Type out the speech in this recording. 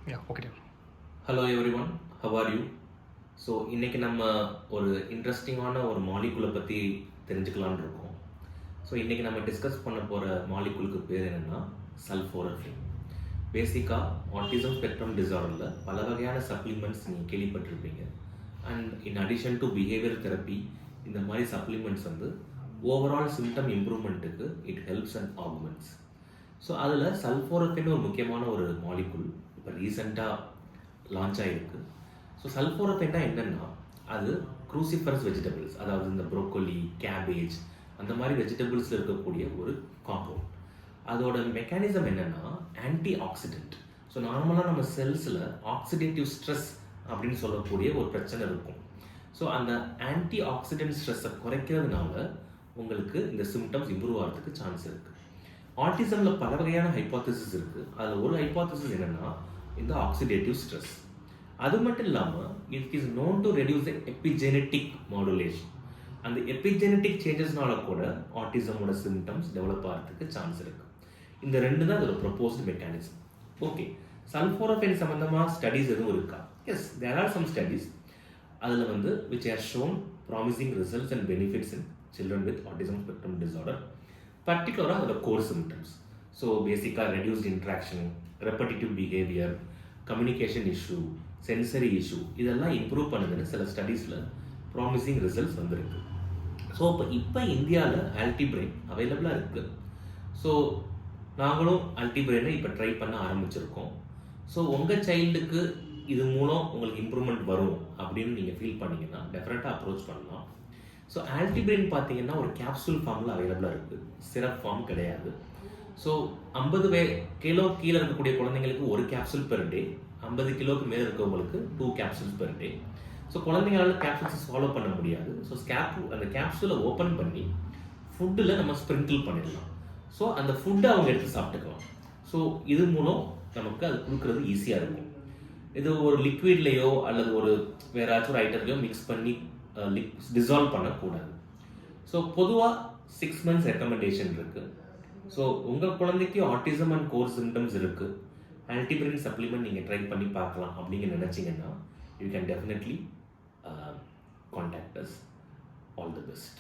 Yeah, okay. Hello every one, how are you? So இன்றைக்கி நம்ம ஒரு இன்ட்ரெஸ்டிங்கான ஒரு மாலிகுலை பற்றி தெரிஞ்சுக்கலான்னு இருக்கோம். ஸோ இன்றைக்கி நம்ம டிஸ்கஸ் பண்ண போகிற மாலிகுலுக்கு பேர் என்னென்னா சல்ஃபோரஃபின். பேசிக்காக ஆட்டிசம் ஸ்பெக்ட்ரம் டிசார்டரில் பல வகையான சப்ளிமெண்ட்ஸ் நீங்கள் கேள்விப்பட்டிருப்பீங்க. And in addition to behaviour therapy, இந்த மாதிரி சப்ளிமெண்ட்ஸ் வந்து ஓவரால் சிம்டம் இம்ப்ரூவ்மெண்ட்டுக்கு it helps and augments. So அதில் சல்ஃபோரஃபின் ஒரு முக்கியமான ஒரு மாலிகுல் இப்போ ரீசெண்டாக லான்ச் ஆகிருக்கு. ஸோ சல்ஃபோரஃபின்னா என்னென்னா, அது க்ரூசிஃபரஸ் வெஜிடபிள்ஸ், அதாவது இந்த ப்ரோக்கோலி, கேபேஜ் அந்த மாதிரி வெஜிடபிள்ஸில் இருக்கக்கூடிய ஒரு காம்பவுண்ட். அதோட மெக்கானிசம் என்னென்னா ஆன்டி ஆக்சிடென்ட். ஸோ நார்மலாக நம்ம செல்ஸில் ஆக்சிடேட்டிவ் ஸ்ட்ரெஸ் அப்படின்னு சொல்லக்கூடிய ஒரு பிரச்சனை இருக்கும். ஸோ அந்த ஆன்டி ஆக்சிடென்ட் ஸ்ட்ரெஸ்ஸை குறைக்கிறதுனால உங்களுக்கு இந்த சிம்டம்ஸ் இம்ப்ரூவ் ஆகிறதுக்கு சான்ஸ் இருக்குது. ஆட்டிசமில் பல வகையான ஹைப்போதசிஸ் இருக்குது. அதில் ஒரு ஹைப்போதசிஸ் என்னென்னா இந்த ஆக்சிடேட்டிவ் ஸ்ட்ரெஸ். அது மட்டும் இல்லாமல் it is known to reduce the epigenetic modulation. அந்த எபிஜெனட்டிக் சேஞ்சஸ்னால கூட ஆட்டிசமோட சிம்டம்ஸ் டெவலப் ஆகிறதுக்கு சான்ஸ் இருக்குது. இந்த ரெண்டு தான் அதோட ப்ரொபோஸ்டு மெக்கானிசம். ஓகே, சல்ஃபோரஃபின் சம்மந்தமாக ஸ்டடீஸ் எதுவும் இருக்கா? Yes, there are some studies. அதில் வந்து which has shown promising results and benefits in children with autism spectrum disorder, பர்டிகுலராக அதோட கோர் சிம்டம்ஸ். ஸோ பேசிக்காக reduced interaction, repetitive behaviour, communication issue, sensory issue, இதெல்லாம் improve பண்ணுதுன்னு சில ஸ்டடீஸில் ப்ராமிசிங் ரிசல்ட்ஸ் வந்திருக்கு. ஸோ இப்போ இந்தியாவில் ஆல்டிபிரெயின் அவைலபிளாக இருக்குது. ஸோ நாங்களும் ஆல்டிபிரெயினை இப்போ ட்ரை பண்ண ஆரம்பிச்சிருக்கோம். ஸோ உங்கள் சைல்டுக்கு இது மூலம் உங்களுக்கு இம்ப்ரூவ்மெண்ட் வரும் அப்படின்னு நீங்கள் ஃபீல் பண்ணிங்கன்னா டெஃபினட்டாக அப்ரோச் பண்ணலாம். ஸோ ஆல்டிபிரெயின் பார்த்தீங்கன்னா ஒரு கேப்சூல் ஃபார்மில் அவைலபிளாக இருக்குது, சிரப் ஃபார்ம் கிடையாது. ஸோ 50 கிலோ கீழே இருக்கக்கூடிய குழந்தைங்களுக்கு ஒரு கேப்சூல் பெர் டே, 50 கிலோக்கு மேலே இருக்கவங்களுக்கு 2 கேப்சூல்ஸ் பெர் டே. ஸோ குழந்தைங்களால கேப்சூல்ஸ் ஃபாலோ பண்ண முடியாது. ஸோ அந்த கேப்சூலை ஓப்பன் பண்ணி ஃபுட்டில் நம்ம ஸ்ப்ரிங்கிள் பண்ணிடலாம். ஸோ அந்த ஃபுட்டை அவங்க எடுத்து சாப்பிட்டுக்கலாம். ஸோ இது மூலம் நமக்கு அது கொடுக்குறது ஈஸியாக இருக்கும். இது ஒரு லிக்விட்லேயோ அல்லது ஒரு வேறு ஏதாச்சும் ஒரு ஐட்டத்துலையோ மிக்ஸ் பண்ணி டிசால்வ் பண்ணக்கூடாது. ஸோ பொதுவாக 6 months ரெக்கமெண்டேஷன் இருக்குது. ஸோ உங்கள் குழந்தைக்கு ஆட்டிசம் அண்ட் கோர் சிம்டம்ஸ் இருக்குது, ஆல்டிபிரெயின் சப்ளிமெண்ட் நீங்கள் ட்ரை பண்ணி பார்க்கலாம் அப்படிங்க நினச்சிங்கன்னா you can definitely contact as. All the best.